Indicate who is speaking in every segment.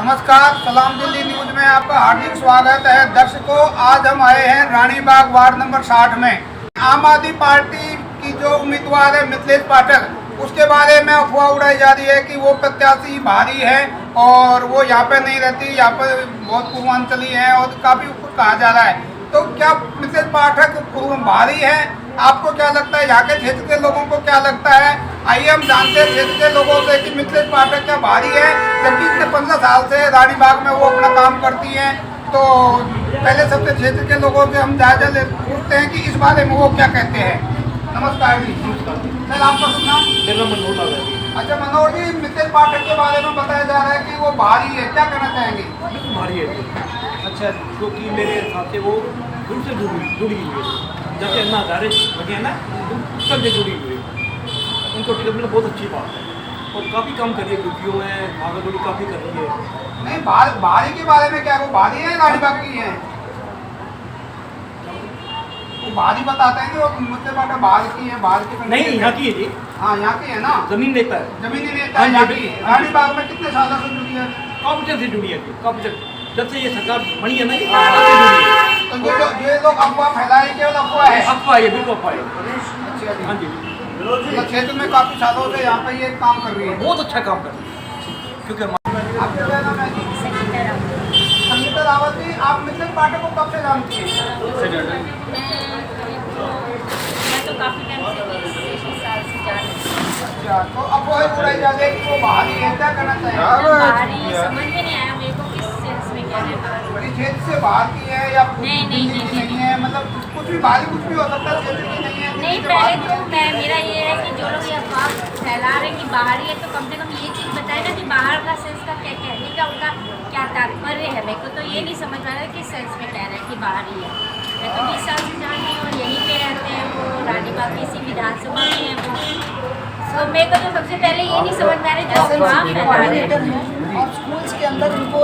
Speaker 1: नमस्कार, सलाम दिल्ली न्यूज में आपका हार्दिक स्वागत है। दर्शकों, आज हम आए हैं रानीबाग वार्ड नंबर 60 में। आम आदमी पार्टी की जो उम्मीदवार है मिथिलेश पाठक, उसके बारे में अफवाह उड़ाई जा रही है कि वो प्रत्याशी बाहरी है और वो यहाँ पे नहीं रहती, यहाँ पर बहुत पूर्वांचली है और काफी कुछ कहा जा रहा है। तो क्या मिथिलेश पाठक बाहरी है? आपको क्या लगता है? यहाँ के क्षेत्र के लोगों को क्या लगता है? आइए हम जानते हैं क्षेत्र के लोगों से कि मिथिलेश पाठक क्या बाहरी है, जबकि इतने 15 साल से रानीबाग में वो अपना काम करती हैं। तो पहले सबसे क्षेत्र के लोगों से हम जायजा पूछते हैं कि इस बारे में वो क्या कहते हैं। नमस्कार जी। सर, आपका शुभ नाम?
Speaker 2: मेरा मनोहर लाल है।
Speaker 1: अच्छा मनोहर जी, मिथिलेश पाठक के बारे में बताया जा रहा है कि वो बाहरी है, क्या कहना चाहेंगे?
Speaker 2: बिल्कुल भारी है। अच्छा, क्योंकि मेरे हिसाब से वो दूर से जुड़ी हुई है। जैसे अन्ना हजारे लगे हैं ना, सब से जुड़ी हुई है। उनको टिकट मिलना बहुत अच्छी बात है और काफ़ी काम करी है, ड्यूटियों में भागादौड़ी काफ़ी कर रही है।
Speaker 1: नहीं, बाहरी के बारे में क्या वो बाहरी है, रानीबाग की है? वो बाहरी बताते हैं कि वो मिथिलेश पाठक बाहर की है, बाहर की
Speaker 2: नहीं, यहाँ की है जी।
Speaker 1: हाँ, यहाँ की है ना।
Speaker 2: जमीन लेता है,
Speaker 1: जमीनी नेता है यहाँ की। रानीबाग में कितने सालों से जुड़ी है?
Speaker 2: काफ़ी देर से जुड़ी है, काफ़ी देर जब से ये सरकार बनी है ना, ये तब से जुड़ी है।
Speaker 1: तो ये लोग अफवाह फैलाए, केवल अफवाह है।
Speaker 2: अफवाह है, बिल्कुल अफवाह है।
Speaker 1: अच्छा जी।
Speaker 2: हाँ जी,
Speaker 1: तो क्षेत्र में काफी सालों से यहाँ पे ये काम कर रही है।
Speaker 2: बहुत अच्छा काम कर रही है, क्योंकि
Speaker 1: आपका क्या नाम है? संगीता रावत जी, आप मिथिलेश पाठक को कब से जानती हैं?
Speaker 3: मैं तो काफ़ी टाइम से 6 साल से जा रही हूँ।
Speaker 1: अच्छा, तो अब वो उड़ाई जा रही है कि वो बाहरी है, क्या करना चाहिए?
Speaker 3: बाहरी समझ में नहीं आया मेरे को, किस सेंस में कह रहे हैं बाहरी।
Speaker 1: इस क्षेत्र से बाहर की है या
Speaker 3: नहीं,
Speaker 1: दिल्ली की नहीं है? मतलब कुछ भी बाहरी कुछ भी हो सकता है, क्षेत्र की नहीं है।
Speaker 3: नहीं,
Speaker 1: दिल्ली से
Speaker 3: पहले
Speaker 1: बाहर
Speaker 3: तो मेरा ये है कि जो लोग ये अफवाह फैला रहे हैं कि बाहरी है, तो कम से कम ये चीज़ बताए ना कि बाहर का सेंस का क्या कहने का उनका क्या तात्पर्य है। मेरे को तो ये नहीं समझ आ रहा है किस सेंस में कह रहे हैं कि बाहरी है। मैं तो 20 साल से जान रही हूँ और यहीं पे रहते हैं वो, रानीबाग की इसी विधानसभा में है वो। तो मेरे को तो सबसे पहले ये नहीं समझ में आ रही जो अफवाह फैला रहे हैं।
Speaker 4: और स्कूल्स के अंदर उनको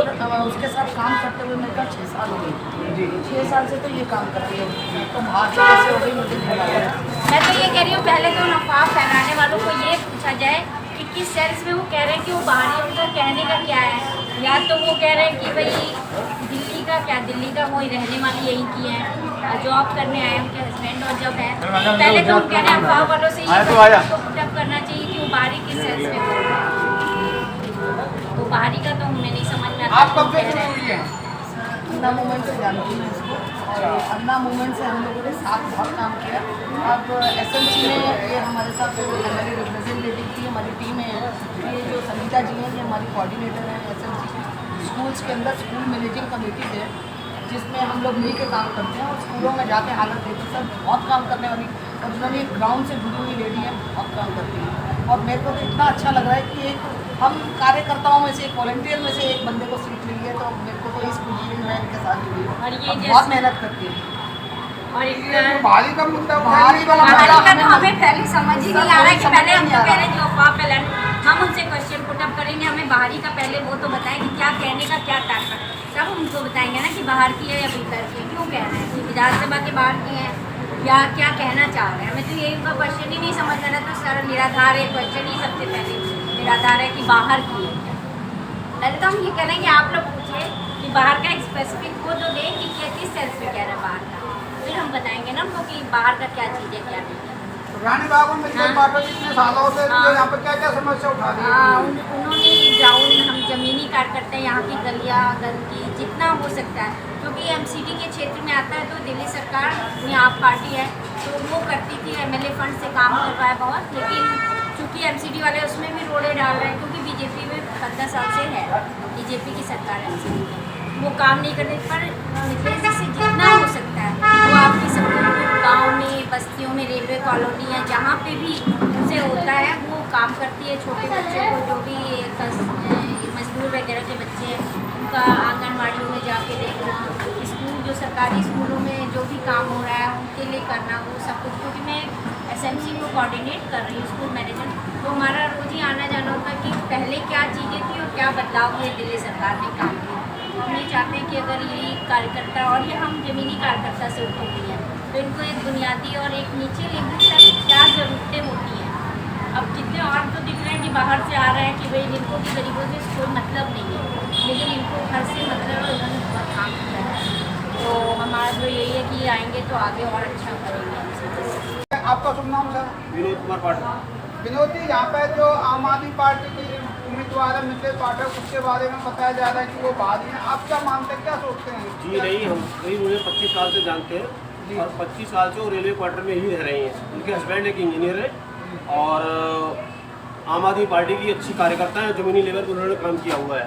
Speaker 4: उसके साथ काम करते हुए मेरे का 6 साल हो गए। 6 साल से तो ये काम कर रही है, तो बाहर से कैसे हो गई मुझे नहीं पता।
Speaker 3: मैं तो ये कह रही हूँ पहले तो उन अफवाह फैलाने वालों को ये पूछा जाए कि किस सेंस में वो कह रहे हैं कि वो बाहरी है, उनका कहने का क्या है। या तो वो कह रहे हैं कि भाई दिल्ली का वो रहने वाली यहीं की है, जॉब करने आए उनके हस्बैंड और जब है, पहले तो हम कह रहे हैं अफवाह वालों से ये पुटअप करना चाहिए कि वो बाहरी किस सेंस में बोल रहे हैं। तो बाहरी का तो हमें नहीं समझ में आता।
Speaker 1: आप कब से जुड़ी हुई है?
Speaker 4: अन्ना मूवमेंट से जानती हूँ इसको, और अन्ना मूवमेंट से हम लोगों ने साथ बहुत काम किया। अब एसएमसी में ये हमारे साथ हमारे रिप्रेजेंटेटिव की हमारी टीम है, ये जो संगीता जी हैं, ये हमारी कोऑर्डिनेटर हैं एसएमसी की। स्कूल्स के अंदर स्कूल मैनेजिंग कमेटी है जिसमें हम लोग मिल के काम करते हैं और स्कूलों में जाके हालत देखते सर बहुत काम करने वाली, और जिन्होंने एक ग्राउंड से जुड़ी हुई लेडी है, बहुत काम करती है। और मेरे को तो इतना अच्छा लग रहा है कि एक हम कार्यकर्ताओं में से, एक वॉलंटियर में से एक बंदे को सीट मिली है, तो मेरे को तो इस खुशी में इनके साथ जुड़ी हूँ
Speaker 3: और ये
Speaker 4: बहुत मेहनत करती है।
Speaker 3: और
Speaker 1: तो बाहरी का मुद्दा
Speaker 4: बाहरी वाला
Speaker 3: बाहरी का तो हमें पहले समझ ही नहीं आ रहा है कि पहले हम तो कह रहे हैं जो अफवाह फैलाने, हम उनसे क्वेश्चन पुटअप करेंगे, हमें बाहरी का पहले वो तो बताएं कि क्या कहने का क्या तात्पर्य, तब हम उनको बताएंगे ना कि बाहर की है या भीतर की है, क्यों कह रहे हैं कि विधानसभा के बाहर की है या क्या कहना चाह रहे हैं। हमें तो यही उनका क्वेश्चन ही नहीं समझ में आ रहा, तो सर निराधार है क्वेश्चन ही सबसे पहले निराधार है कि बाहर की है क्या। पहले तो हम ये कह रहे हैं कि आप लोग पूछे कि बाहर का एक स्पेसिफिक वो तो दें कि किस सेंस में कह रहे हैं बाहर का, फिर हम बताएंगे ना उनको कि बाहर का क्या चीज़ है क्या नहीं है।
Speaker 1: रानीबाग में मिथिलेश पाठक इतने सालों से जो यहाँ पे क्या क्या समस्या उठा रही है?
Speaker 3: उन्होंने ग्राउंड, हम ज़मीनी कार्यकर्ता यहाँ की गलियाँ गंदगी जितना हो सकता है, क्योंकि एमसीडी के क्षेत्र में आता है तो दिल्ली सरकार में आप पार्टी है तो वो करती थी, एमएलए फंड से काम कर रहा है बहुत, लेकिन चूँकि एमसीडी वाले उसमें भी रोड़े डाल रहे हैं क्योंकि बीजेपी में 15 साल से है, बीजेपी की सरकार है एमसीडी में, वो काम नहीं करने पर मिथिलेश जी से जितना हो सकता है वो आपकी सब गाँव में, बस्तियों में, रेलवे कॉलोनी है, जहाँ पे भी उनसे होता है वो काम करती है। छोटे बच्चों को जो भी मजदूर वगैरह के बच्चे हैं उनका आंगनवाड़ियों में जाके देखना, स्कूल जो सरकारी स्कूलों में जो भी काम हो रहा है उनके लिए करना, वो सब कुछ, क्योंकि मैं एसएमसी को कोऑर्डिनेट कर रही हूँ स्कूल मैनेजर, तो हमारा रोज़ ही आना जाना होता है कि पहले क्या चीज़ें थी और क्या बदलाव हुए दिल्ली सरकार ने काम किया। हम ये चाहते हैं कि अगर यही कार्यकर्ता, और ये हम ज़मीनी कार्यकर्ता से उठे हुए हैं, तो इनको एक बुनियादी और एक नीचे लेवल तक क्या ज़रूरतें होती हैं अब जितने और तो दिख रहे हैं कि बाहर से आ रहे हैं कि भाई जिनको भी गरीबों से कोई मतलब नहीं है, लेकिन इनको घर से मतलब है, उन्होंने बहुत काम किया है। तो हमारा जो यही है कि आएंगे तो आगे और अच्छा करेंगे।
Speaker 1: आपका शुभ नाम सर?
Speaker 2: विनोद कुमार पाठक।
Speaker 1: विनोद जी, यहाँ पे जो आम आदमी पार्टी की उम्मीदवार है मिथिलेश पाठक, उसके बारे में बताया जा रहा है कि वो बागी हैं, आप क्या मानते हैं, क्या सोचते हैं?
Speaker 2: जी नहीं, हम करीब मुझे 25 साल से जानते हैं और 25 साल से वो रेलवे क्वार्टर में ही रह रही हैं। उनके हस्बैंड एक इंजीनियर है और आम आदमी पार्टी की अच्छी कार्यकर्ता है, ज़मीनी लेवल पर उन्होंने काम किया हुआ है।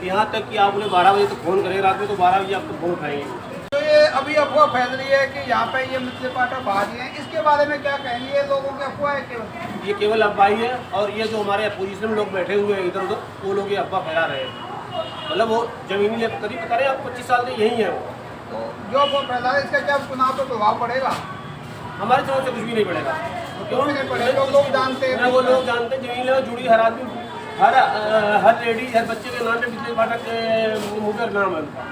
Speaker 2: यहाँ तक कि आप उन्हें 12 बजे तक फ़ोन करें रात में तो 12 बजे आपको फ़ोन उठाएंगे।
Speaker 1: तो ये अभी अफवाह फैल रही है कि यहाँ पे ये मिथिलेश पाठक बागी हैं, इसके बारे में क्या कहेंगे? ये लोगों की अफवाह है केवल?
Speaker 2: ये केवल अफवाही है और ये जो हमारे अपोजिशन में लोग बैठे हुए हैं इधर उधर, वो लोग ये अफवाह फैला रहे हैं। मतलब वो ज़मीनी लेवल करीब बता रहे हैं आप 25 साल से यही है वो।
Speaker 1: तो जो अफवाह फैला है, इसका क्या चुनाव पर प्रभाव पड़ेगा?
Speaker 2: हमारे समझ से कुछ भी नहीं पड़ेगा।
Speaker 1: क्यों नहीं पड़ेगा? जो लोग जानते हैं,
Speaker 2: वो लोग जानते हैं ज़मीनी लेवल जुड़ी हर आदमी, हर लेडीज, हर बच्चे के नाम में मिथिलेश पाठक के मुँह पर नाम है उनका।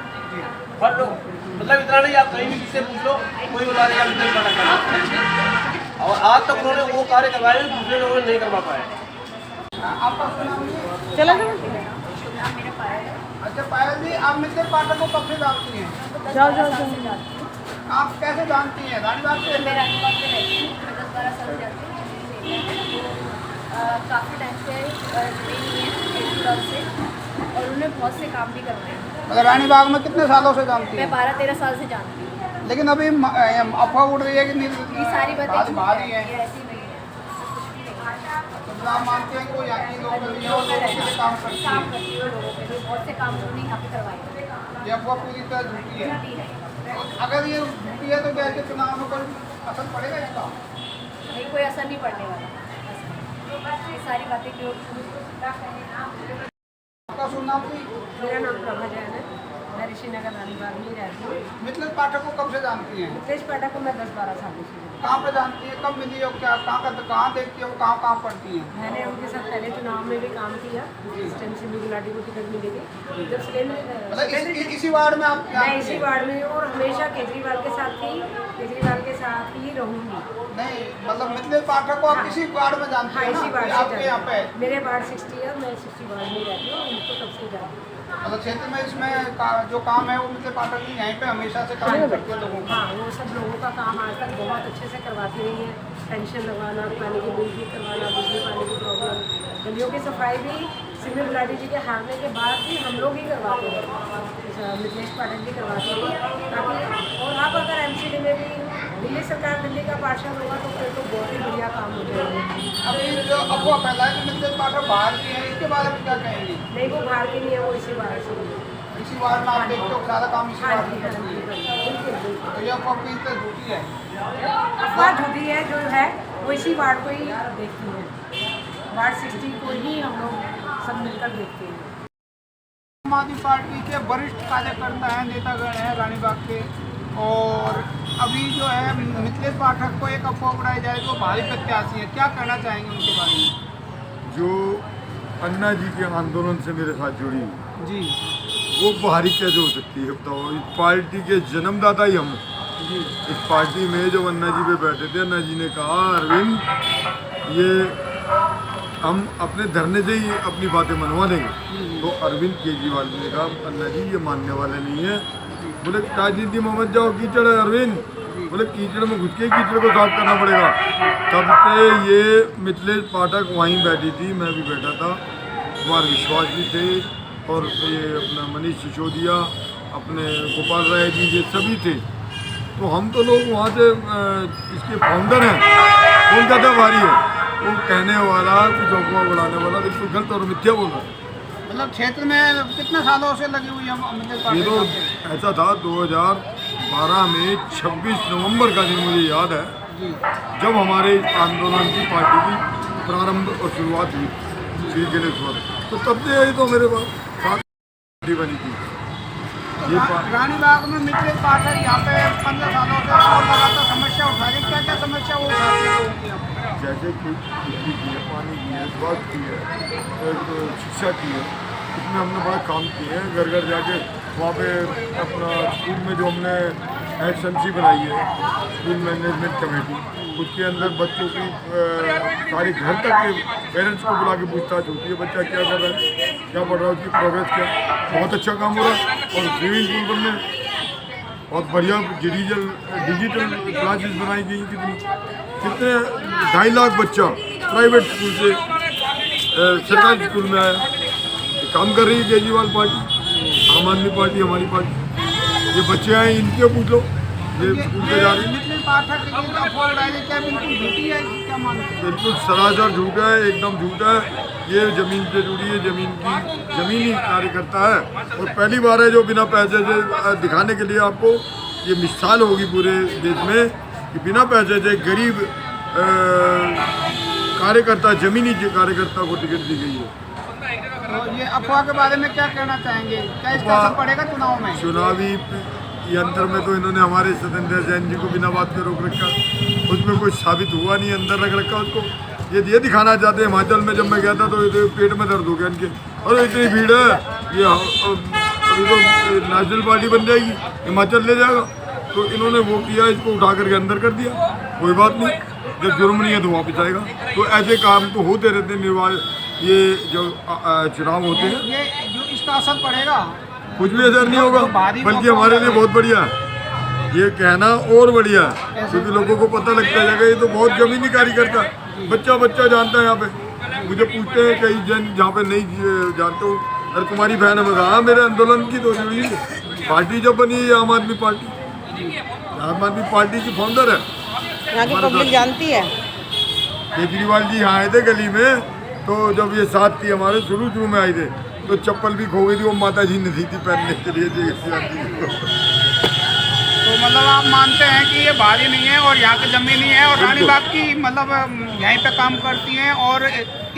Speaker 2: हर लोग, मतलब इतना नहीं, आप कहीं भी किससे पूछ लो, कोई बता देगा मिथिलेश पाठक का। और आज तक उन्होंने वो कार्य करवाए हैं दूसरे लोगों ने नहीं करवा पाए।
Speaker 1: आपका शुभ नाम जी?
Speaker 4: चला
Speaker 3: नाम मेरा पायल है।
Speaker 1: अच्छा पायल जी, आप मिथिलेश पाठक को कब से जानती हैं?
Speaker 4: जाओ
Speaker 1: आप कैसे जानती हैं? रानीबाग से?
Speaker 3: मैं रानीबाग में रहती हूँ, मैं 10-12 साल से आती हूँ। काफ़ी टाइम से जुड़ी हुई हैं केजरीवाल से और उन्होंने बहुत से काम भी करवाए हैं।
Speaker 1: मतलब रानीबाग में कितने सालों से जानती
Speaker 3: मैं
Speaker 1: हैं?
Speaker 3: 12-13 साल से जानती हूँ।
Speaker 1: लेकिन अभी अफवाह उड़ रही है कि
Speaker 3: ये सारी बातें
Speaker 1: भारी है।
Speaker 3: ये ऐसी नहीं है।
Speaker 1: तो आप मानते हैं कि वो यहाँ की लोग लोगों के लिए काम करती
Speaker 3: काम
Speaker 1: है?
Speaker 3: करती है लोगों के लिए, बहुत से काम उन्होंने यहाँ पे करवाए
Speaker 1: ये अफवाह पूरी तरह झूठी है।
Speaker 3: हैं।
Speaker 1: अगर ये झूठी है तो क्या इसके चुनाव में कोई असर पड़ेगा इसका?
Speaker 3: नहीं, कोई असर नहीं पड़ने वाला। ये सारी बातें क्यों?
Speaker 1: आपका शुभ नाम जी?
Speaker 5: मेरा नाम प्रभा जैन है, मैं ऋषिनगर रानीबाग में रहती हूँ।
Speaker 1: मिथिलेश पाठक को कब से जानती हैं?
Speaker 5: मिथिलेश पाठक को मैं 10-12 सालों से जानती
Speaker 1: कहाँ पे जानती है, कब मिली हो, क्या कहाँ देखती है, वो कहाँ पढ़ती हैं?
Speaker 5: हूँ। मैंने उनके साथ पहले चुनाव में भी काम किया, इस टाइम सिंधु गुलाटी को टिकट मिली थी। जब
Speaker 1: मतलब इसी वार्ड में आप
Speaker 5: मैं
Speaker 1: जानती
Speaker 5: इसी
Speaker 1: हैं?
Speaker 5: वार्ड में हूँ और हमेशा केजरीवाल के साथ ही रहूँगी।
Speaker 1: नहीं, मतलब मिथिलेश पाठक को आप इसी वार्ड में जानती
Speaker 5: हाँ,
Speaker 1: हैं
Speaker 5: इसी
Speaker 1: ना?
Speaker 5: वार्ड
Speaker 1: आपके
Speaker 5: से
Speaker 1: यहाँ पे
Speaker 5: जानती हूँ। मेरे वार्ड 60 है, मैं 60 वार्ड में रहती हूँ, उनको तब से जानती हूँ।
Speaker 1: मतलब क्षेत्र में इसमें जो काम है वो मिथिलेश पाठक जी यहीं पे हमेशा से काम करती है लोगों का।
Speaker 5: हाँ, वो सब लोगों का काम आज तक बहुत अच्छे से करवाती रही है। पेंशन लगवाना, पानी की बिल ठीक करवाना, बिजली पानी की प्रॉब्लम, गलियों की सफाई भी सिंधु गुलाटी जी के हारने के बाद भी हम लोग ही करवाते हैं, मिथिलेश पाठक जी करवाते हैं। ताकि और अब अगर MCD में भी दिल्ली सरकार, दिल्ली का पार्षद होगा तो फिर तो बहुत ही बढ़िया काम हो जाएगा।
Speaker 1: अभी जो अफवाह फैला है कि मिथिलेश पाठक बाहर की है, इसके बारे में क्या कहेंगे?
Speaker 5: नहीं, वो बाहर की नहीं है, वो इसी बाहर से ही है।
Speaker 1: इसी वार्ड में आप देखते हो सारा काम इसी
Speaker 5: हाँ
Speaker 1: वार्ड
Speaker 5: जी,
Speaker 1: में
Speaker 5: हाँ
Speaker 1: करती
Speaker 5: जी,
Speaker 1: है।
Speaker 5: बिल्कुल बिल्कुल।
Speaker 1: तो ये अफवाह पूरी तरह झूठी है।
Speaker 5: अफवाह झूठी है, जो है वो इसी वार्ड को ही देखती है, वार्ड 60 को ही हम लोग सब मिलकर देखते हैं।
Speaker 1: आम आदमी पार्टी के वरिष्ठ कार्यकर्ता हैं, नेतागण हैं रानीबाग के, और अभी जो है मिथिलेश पाठक को एक अफवाह उड़ाई जाए तो भारी प्रत्याशी है, क्या कहना चाहेंगे उनके बारे में?
Speaker 6: जो अन्ना जी के आंदोलन से मेरे साथ जुड़ी
Speaker 1: जी
Speaker 6: वो भारी कैसे हो सकती है बताओ? इस पार्टी के जन्मदाता ही हम। इस पार्टी में जब अन्ना जी पे बैठे थे, अन्ना जी ने कहा अरविंद ये हम अपने धरने से ही अपनी बातें मनवा देंगे। तो अरविंद केजरीवाल जी ने कहा अन्ना जी ये मानने वाले नहीं है। बोले राजनीति में मत जाओ, कीचड़ है अरविंद। बोले कीचड़ में घुस के कीचड़ को साफ करना पड़ेगा। तब से ये मिथिलेश पाठक वहीं बैठी थी, मैं भी बैठा था, कुमार विश्वास जी थे और ये अपना मनीष सिसोदिया, अपने गोपाल राय जी, ये सभी थे। तो हम तो लोग वहाँ से इसके फाउंडर हैं, कौन कहता भारी है? वो कहने वाला कुछ अफवाह उड़ाने वाला बिल्कुल गलत और मिथ्या बोल रहा है।
Speaker 1: मतलब क्षेत्र में कितने सालों से लगी हुई है मिथिलेश
Speaker 6: ये तो
Speaker 1: पाठक?
Speaker 6: ऐसा था 2012 में 26 नवंबर का दिन मुझे याद है, जब हमारे इस आंदोलन की पार्टी की प्रारंभ और शुरुआत हुई श्री गणेश्वर, तो तब से यही तो मेरे साथ पार्टी बनी थी। ये
Speaker 1: रानीबाग में मिथिलेश पाठक यहाँ पे 15 सालों से और लगातार समस्या उठा रही है, क्या क्या समस्या वो उठाती है लोगों की?
Speaker 6: जैसे कि बिजली की है, पानी की है, स्वास्थ्य की है, शिक्षा की है, इसमें हमने बड़ा काम किए हैं। घर घर जाके वहाँ पे अपना स्कूल में जो हमने SMC बनाई है, स्कूल मैनेजमेंट कमेटी। उसके अंदर बच्चों की सारे घर तक के पेरेंट्स को बुला के पूछताछ होती है, बच्चा क्या कर रहा है, क्या पढ़ रहा है, उसकी प्रोग्रेस क्या। बहुत अच्छा काम हो रहा है। और स्विमिंग पूल बनने बहुत बढ़िया डिजिटल क्लासेस बनाई गई। कितने 2.5 लाख बच्चा प्राइवेट स्कूल से सरकारी स्कूल में आया। काम कर रही है केजरीवाल पार्टी, आम आदमी पार्टी, हमारी पार्टी। ये बच्चे आए, इनके पूछ लो, ये स्कूल पे जा रही है।
Speaker 1: मिथिलेश पाठक ये अफवाह उड़ाई क्या बिल्कुल झूठी है, क्या मानते हैं?
Speaker 6: बिल्कुल सरासर झूठा है, एकदम झूठा है। ये ज़मीन से जुड़ी है, ज़मीनी कार्यकर्ता है। और पहली बार है जो बिना पैसे से दिखाने के लिए आपको ये मिसाल होगी पूरे देश में कि बिना पैसे से गरीब कार्यकर्ता, ज़मीनी कार्यकर्ता को टिकट दी गई है।
Speaker 1: तो ये अफवाह के बारे में क्या कहना चाहेंगे? क्या इसका असर पड़ेगा चुनाव में?
Speaker 6: चुनावी यंत्र में तो इन्होंने हमारे सत्येंद्र जैन जी को बिना बात के रोक रखा, उसमें कुछ साबित हुआ नहीं, अंदर रख रखा उसको। ये दिखाना चाहते हैं। हिमाचल में जब मैं गया था तो ये पेट में दर्द हो गया इनके, अरे इतनी भीड़ है, ये अभी तो नेशनल पार्टी बन जाएगी, हिमाचल ले जाएगा। तो इन्होंने वो किया, इसको उठा करके अंदर कर दिया। कोई बात नहीं, जब जुर्म नहीं है तो वापस आएगा। तो ऐसे काम तो होते रहते हैं, ये जो चुनाव होते हैं।
Speaker 1: ये जो इसका असर पड़ेगा,
Speaker 6: कुछ भी असर नहीं होगा, बल्कि हमारे लिए बहुत बढ़िया है। ये कहना और बढ़िया है, क्योंकि लोगों को पता लगता जाएगा ये तो बहुत ज़मीनी कार्यकर्ता है। बच्चा जानता है। यहाँ पे मुझे पूछते हैं कई जन जहाँ पे नहीं जानते हो, अरे तुम्हारी बहन है, मैं कहा मेरे आंदोलन की तो जुड़ी है। पार्टी जब बनी है आम आदमी पार्टी की फाउंडर है।
Speaker 7: यहाँ की पब्लिक जानती है।
Speaker 6: केजरीवाल जी यहाँ आए थे गली में, तो जब ये साथ थी हमारे, शुरू में आए थे, तो चप्पल भी खो गई थी, वो माता जी ने दी थी पहनने के लिए।
Speaker 1: तो मतलब आप मानते हैं कि ये भारी नहीं है और यहाँ की ज़मीनी है और रानी बाग की मतलब यहीं पे काम करती हैं और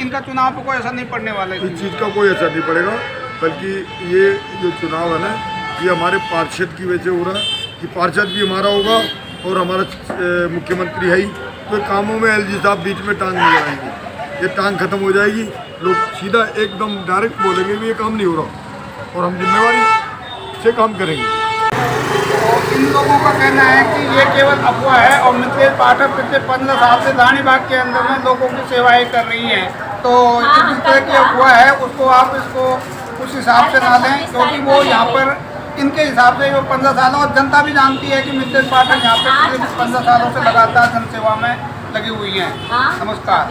Speaker 1: इनका चुनाव पर कोई असर नहीं पड़ने वाला है?
Speaker 6: इस चीज़ का कोई असर नहीं पड़ेगा, बल्कि ये जो चुनाव है ना, ये हमारे पार्षद की वजह से हो रहा है कि पार्षद भी हमारा होगा और हमारा मुख्यमंत्री है ही। तो कामों में एलजी साहब बीच में टांग नहीं लगाएंगे। ये टांग खत्म हो जाएगी, लोग सीधा एकदम डायरेक्ट बोलेंगे कि ये काम नहीं हो रहा, और हम जिम्मेवारी से काम करेंगे।
Speaker 1: तो इन लोगों का कहना है कि ये केवल अफवाह है और मिथिलेश पाठक पिछले 15 साल से रानी बाग के अंदर में लोगों की सेवाएं कर रही हैं। तो जिस तरह की अफवाह है उसको आप इसको उस हिसाब से ना लें, क्योंकि वो यहाँ पर इनके हिसाब से वो 15 साल, और जनता भी जानती है कि मिथिलेश पाठक यहाँ पे पिछले 15 सालों से लगातार जनसेवा में लगी हुई हैं। नमस्कार।